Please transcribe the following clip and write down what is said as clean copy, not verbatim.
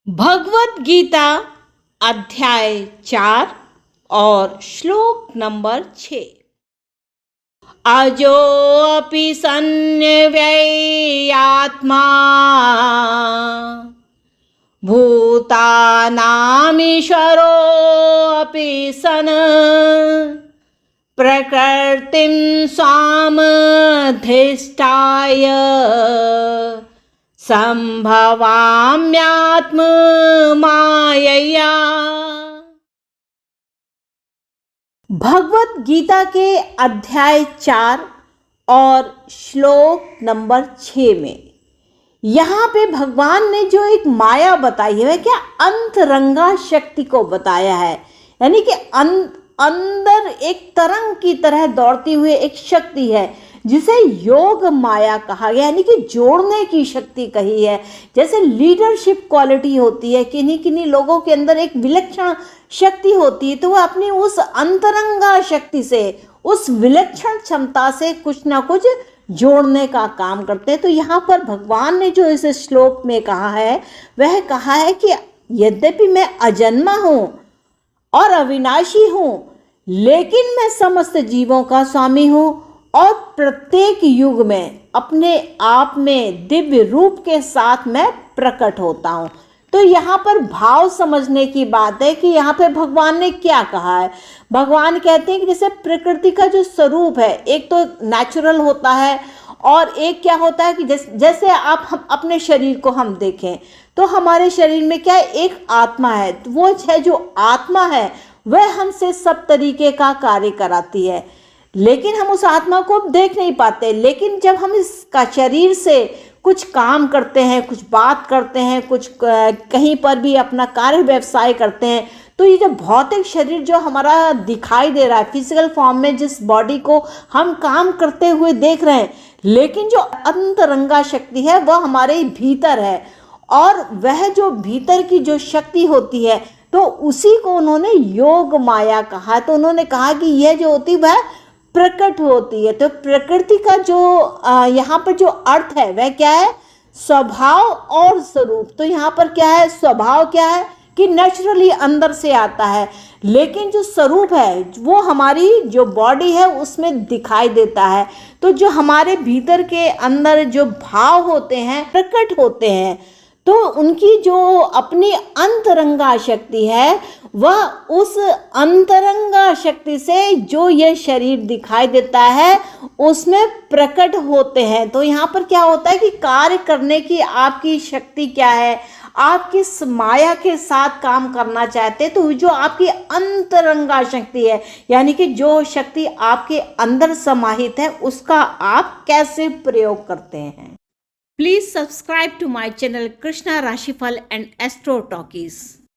भगवत गीता अध्याय 4 और श्लोक नंबर 6। अजोऽपि सन्न्यव्ययात्मा भूतानामीश्वरोऽपि सन् प्रकृतिं स्वामधिष्ठाय संभवाम्यात्म मायया। भगवत गीता के अध्याय 4 और श्लोक नंबर 6 में यहाँ पे भगवान ने जो एक माया बताई है क्या अंतरंगा शक्ति को बताया है, यानी कि अंदर एक तरंग की तरह दौड़ती हुई एक शक्ति है जिसे योग माया कहा गया, यानी कि जोड़ने की शक्ति कही है। जैसे लीडरशिप क्वालिटी होती है, किन्हीं लोगों के अंदर एक विलक्षण शक्ति होती है, तो वह अपनी उस अंतरंगा शक्ति से, उस विलक्षण क्षमता से कुछ ना कुछ जोड़ने का काम करते हैं। तो यहाँ पर भगवान ने जो इस श्लोक में कहा है वह कहा है कि यद्यपि मैं अजन्मा हूँ और अविनाशी हूँ, लेकिन मैं समस्त जीवों का स्वामी हूँ और प्रत्येक युग में अपने आप में दिव्य रूप के साथ मैं प्रकट होता हूँ। तो यहाँ पर भाव समझने की बात है कि यहाँ पे भगवान ने क्या कहा है। भगवान कहते हैं कि जैसे प्रकृति का जो स्वरूप है, एक तो नेचुरल होता है और एक क्या होता है कि जैसे हम अपने शरीर को हम देखें तो हमारे शरीर में क्या है, एक आत्मा है। तो वो है जो आत्मा है वह हमसे सब तरीके का कार्य कराती है, लेकिन हम उस आत्मा को देख नहीं पाते। लेकिन जब हम इसका शरीर से कुछ काम करते हैं, कुछ बात करते हैं, कुछ कहीं पर भी अपना कार्य व्यवसाय करते हैं, तो ये जो भौतिक शरीर जो हमारा दिखाई दे रहा है, फिजिकल फॉर्म में जिस बॉडी को हम काम करते हुए देख रहे हैं, लेकिन जो अंतरंगा शक्ति है वह हमारे भीतर है। और वह जो भीतर की जो शक्ति होती है तो उसी को उन्होंने योग माया कहा। तो उन्होंने कहा कि यह जो होती है वह प्रकट होती है। तो प्रकृति का जो यहाँ पर जो अर्थ है वह क्या है, स्वभाव और स्वरूप। तो यहाँ पर क्या है, स्वभाव क्या है कि नेचुरली अंदर से आता है, लेकिन जो स्वरूप है वो हमारी जो बॉडी है उसमें दिखाई देता है। तो जो हमारे भीतर के अंदर जो भाव होते हैं प्रकट होते हैं, तो उनकी जो अपनी अंतरंगा शक्ति है वह उस अंतरंगा शक्ति से जो ये शरीर दिखाई देता है उसमें प्रकट होते हैं। तो यहाँ पर क्या होता है कि कार्य करने की आपकी शक्ति क्या है, आप किस माया के साथ काम करना चाहते हैं, तो जो आपकी अंतरंगा शक्ति है, यानी कि जो शक्ति आपके अंदर समाहित है, उसका आप कैसे प्रयोग करते हैं। Please subscribe to my channel Krishna Rashifal and Astro Talkies.